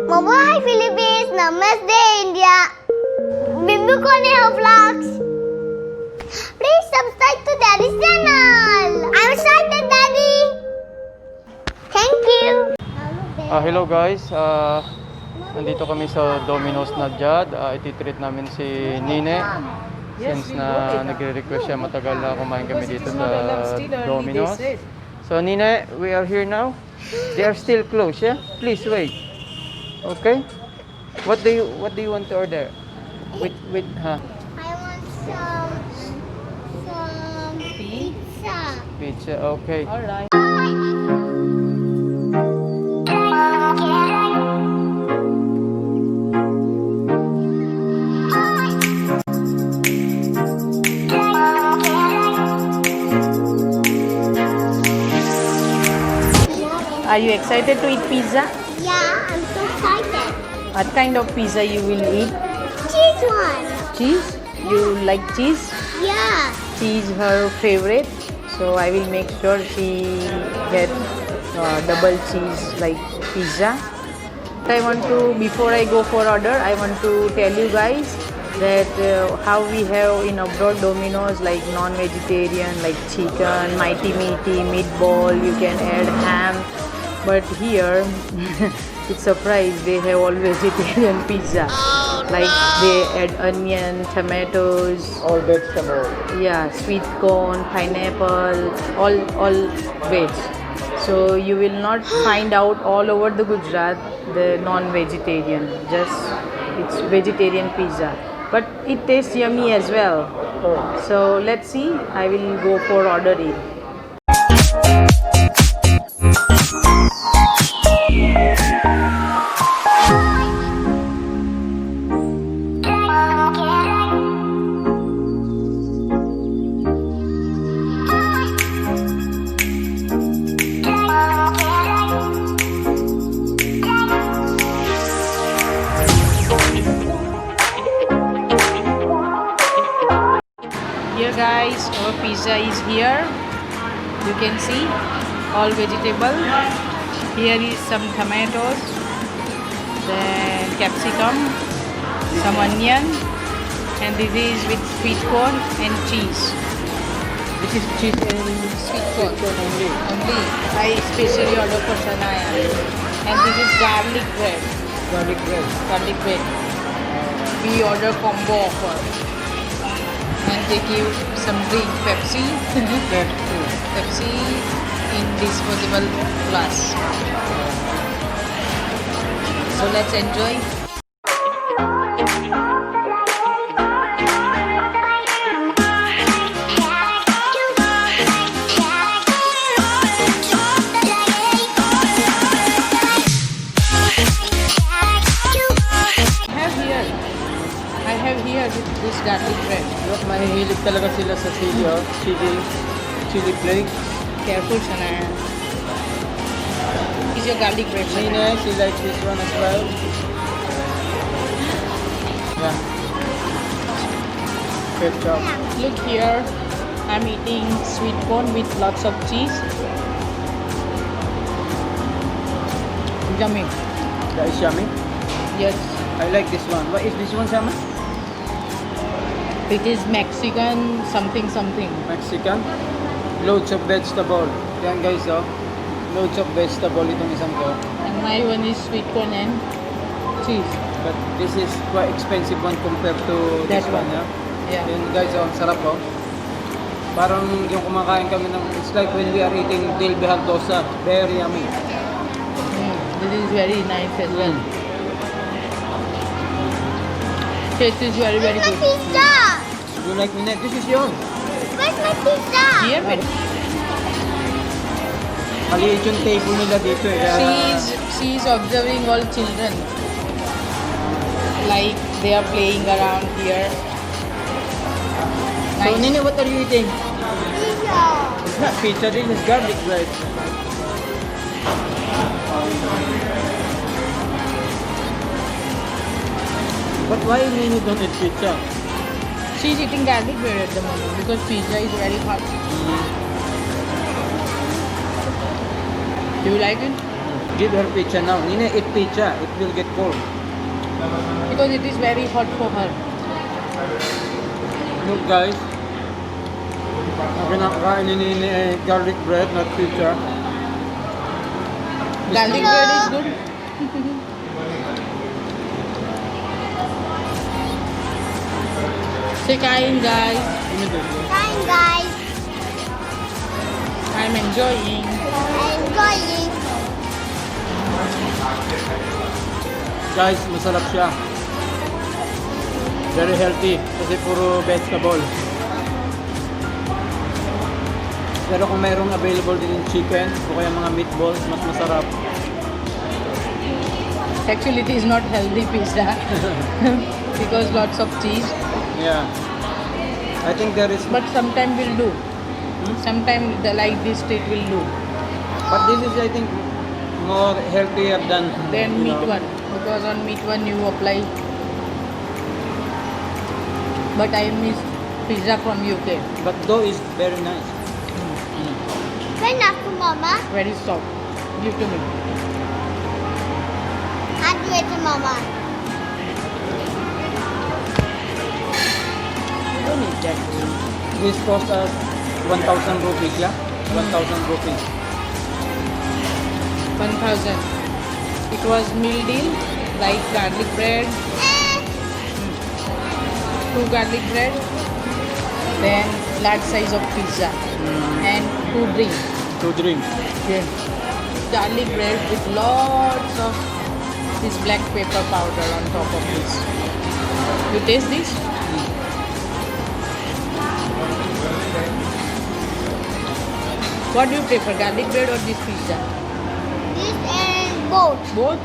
Mabuhay Philippines! Namaste India! Bimbo Corneo Vlogs! Please subscribe to Daddy's channel! I'm excited, Daddy! Thank you! Hello guys, nandito kami sa Domino's na Jad. Ititreat namin si Nine. Since na nagre-request siya, matagal na kumain kami dito sa Domino's. So Nine, we are here now. They are still closed, yeah? Please wait. Okay? What do you want to order? With I want some pizza. Pizza, okay. Alright. Are you excited to eat pizza? Yeah, I'm so excited. What kind of pizza you will eat? Cheese one. Cheese? You like cheese? Yeah. Cheese her favorite. So I will make sure she get double cheese like pizza. Before I go for order, I want to tell you guys that how we have in abroad Domino's like non-vegetarian like chicken, mighty meaty, meatball, you can add ham. But here, it's surprise, they have all vegetarian pizza. Like they add onion, tomatoes, All vegetable. yeah, sweet corn, pineapple, all veg. So you will not find out all over the Gujarat the non-vegetarian. Just it's vegetarian pizza, but it tastes yummy as well. So let's see. I will go for ordering. Here guys, our pizza is here. You can see all vegetable. Here is some tomatoes, then capsicum, some onion, and this is with sweet corn and cheese. This is cheese and Sweet corn only. only. I specially order for Sanaya. And this is garlic bread. Garlic bread. Garlic bread. We order combo offer. And they give some drink, Pepsi. Pepsi in disposable glass. So let's enjoy. I have here this garlic bread. Look, mahihilig talaga sila sa chili flakes. Careful, Sanaya. Is your garlic bread, Sanaya? Nina, she likes this one as well. Yeah. Ketchup. Look here, I'm eating sweet corn with lots of cheese. Yummy. That is yummy. Yes, I like this one. What is this one, Sama? it is Mexican something something. Mexican. Loads of vegetable. Yan guys, oh. Loads of vegetable itong isang to. And my one is sweet corn and cheese. But this is quite expensive one compared to That this one, one. yeah. Yeah. Yan guys, oh, sarap oh. Parang yung kumakain kami ng, it's like when we are eating dill bihag dosa. Very yummy. This is very nice as well. Taste is very Where's my good. pizza? You like Minette? This is yours. Where's my pizza? Here, Maliit yung table nila dito eh. kaya- she is observing all children. Like they are playing around here. So Nice. Nini, what are you eating? Pizza. It's not pizza, this is garlic bread. But why Nini don't eat pizza? She is eating garlic bread at the moment because pizza is very hot. Do you like it? Give her pizza now. Nina, eat pizza. It will get cold. Because it is very hot for her. Look guys. Ang kinakain ni Nini ay garlic bread, not pizza. Garlic bread is good. Say kind guys. Fine, guys. I'm enjoying. Enjoying. Guys, masarap siya. Very healthy kasi puro vegetable. Pero kung mayroong available din yung chicken o kaya mga meatballs, mas masarap. Actually, it is not healthy pizza because lots of cheese. Yeah. I think there is, But sometime will do. Sometime like this it will do. but this is I think more healthier than Then you meat know. one, because on meat one you apply. But I miss pizza from UK. But dough is very nice. Can I to Mama? Very soft. Give to me. I'll do it to Mama. You don't need that. This cost us 1,000 rupees, yeah? 1,000 rupees. 1,000. It was meal deal, like garlic bread, 2 garlic bread, then large size of pizza, and 2 drinks. 2 drinks. Yeah. Garlic bread with lots of this black pepper powder on top of this. You taste this? What do you prefer, garlic bread or this pizza? This and both. Both?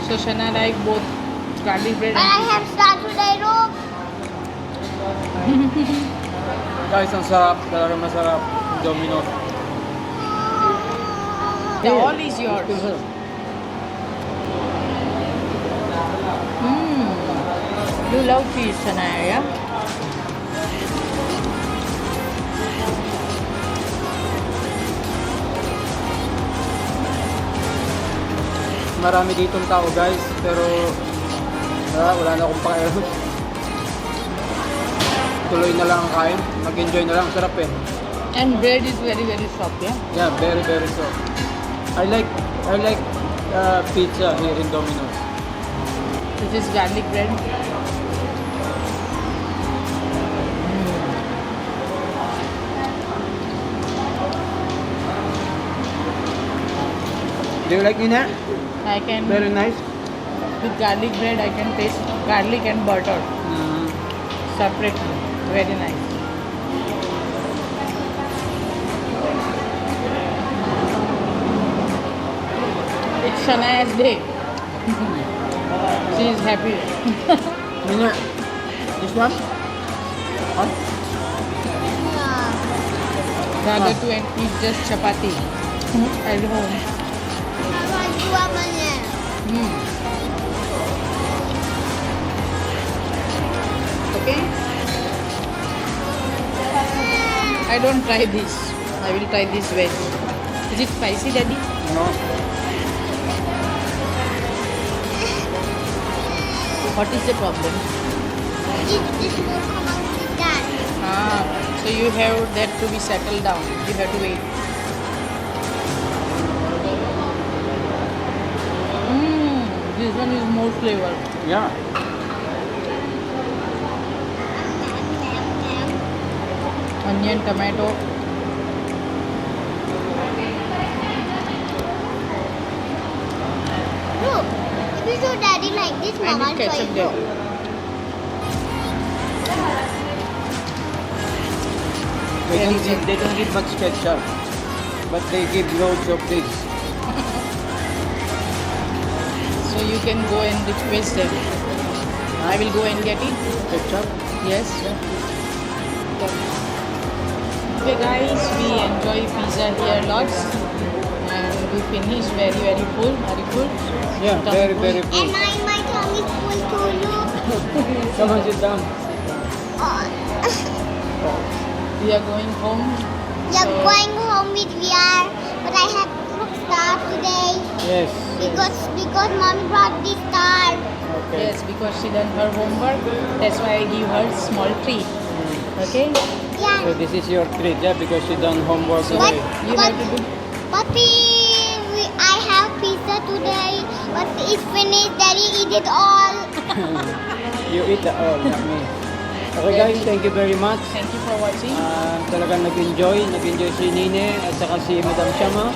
So Shana like both garlic bread But I and have started a rope. Guys, ang sarap. Talaga masarap. Domino's. the all is yours. You love fish, Shania, yeah? Marami ditong tao guys, pero wala na akong pakialam. Tuloy na lang ang kain. Mag-enjoy na lang. Sarap eh. And bread is very soft, yeah? Yeah, very soft. I like pizza here in Domino's. This is garlic bread. Do you like Nina? I can, Very nice. with garlic bread, I can taste garlic and butter separately. Very nice. It's Shanaya's day. She is happy. Nina, this one? Huh? Yeah. The other two and eat just chapati at home. I want to do a man. Okay? I don't try this. I will try this veg. Is it spicy, Daddy? No. What is the problem? If this will come out with that. So you have that to be settled down. You have to wait. This one is more flavor. Yeah. Onion, tomato. Look, if you show Daddy like this, And Mama with will show ketchup you. there. They don't give much ketchup, but they give loads of this. So you can go and request them. I will go and get it. Ketchup? Yes. Okay guys, we enjoy pizza here lots. And we finish very full. Yeah, Tummy very full. full. And my tummy is full too, look. Come on, sit down. Oh. We are going home. We are So- going home with VR, but I have looks star today Yes. because mommy brought this star. Okay. Yes, because she done her homework. That's why I give her small treat. Okay? Yeah. So this is your treat, yeah, because you done homework So But, today. you but, have to do. but I have pizza today, but it's finished. Daddy eat it all. You eat the all, not me. Okay guys, thank you very much. Thank you for watching. Talagang nag-enjoy si Nine at saka si Madam Shama.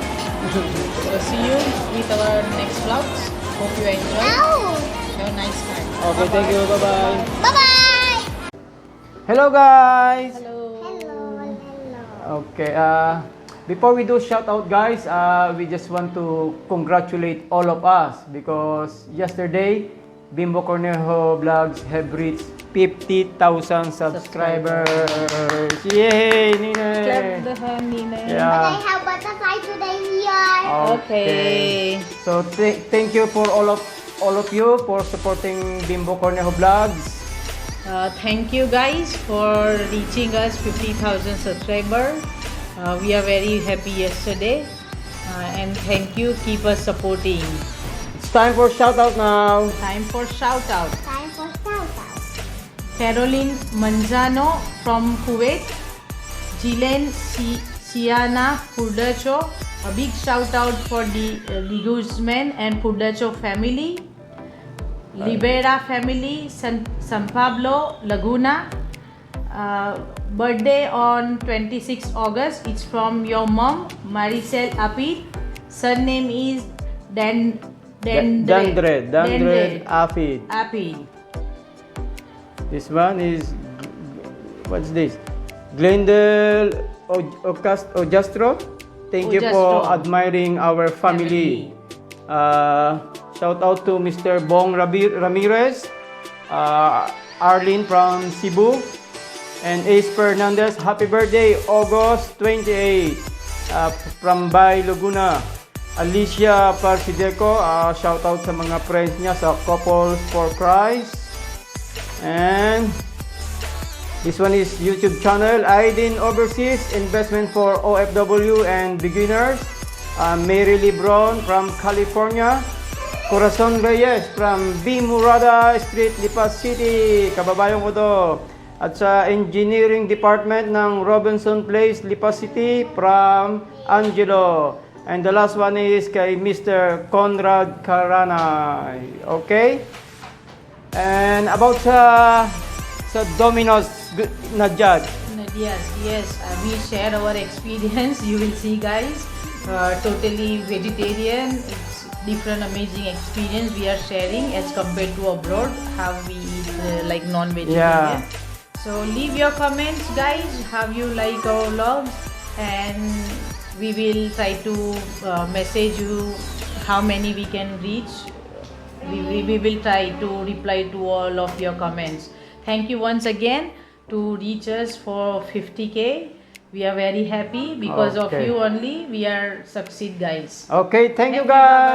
So see you with our next vlogs. Hope you enjoy. Ow. Have a nice time. Okay, thank you. Bye-bye. Bye-bye. Hello guys! Hello. Hello. Okay, before we do shout out guys, we just want to congratulate all of us because yesterday, Bimbo Cornejo Vlogs have reached 50,000 subscribers. Yay, Nina! Clap the hand, Nina. But I Yeah. have butterfly today here. Okay. So thank you for all of you for supporting Bimbo Cornejo Vlogs. Thank you guys for reaching us 50,000 subscribers. We are very happy yesterday. And thank you. Keep us supporting. It's time for shout out now. Time for shout out. Time for shout-out. Caroline Manzano from Kuwait. Jilen Siana Purdacho. A big shout out for the Liguzman and Purdacho family. Libera family, San Pablo, Laguna. Birthday on 26 August. It's from your mom, Maricel Apid. Surname is Dandred Afid. Apid. This one is, what's this? Glendale Ojastro. Thank you for Ojastro. admiring our family. Shout out to Mr. Bong Ramirez, Arlene from Cebu, and Ace Fernandez. Happy birthday, August 28, from Bay Laguna. Alicia Parsideco, shout out sa mga friends niya sa Couples for Christ. And this one is YouTube channel, Aiden Overseas, investment for OFW and beginners. Mary Lebron from California. Corazon Reyes from B. Murada Street, Lipas City. Kababayan ko to. At sa Engineering Department ng Robinson Place, Lipas City, from Angelo. And the last one is kay Mr. Conrad Caranay. Okay? And about sa Domino's na judge. Yes, we share our experience. You will see, guys. Totally vegetarian. It's different, amazing experience we are sharing as compared to abroad. How we eat like non-vegetarian. Yeah. So leave your comments, guys. How you like our vlogs, and we will try to message you how many we can reach. We will try to reply to all of your comments. Thank you once again to reach us for 50K. We are very happy because of Okay. you only. We are succeed, guys. Okay, thank you Thank you, bye-bye. guys.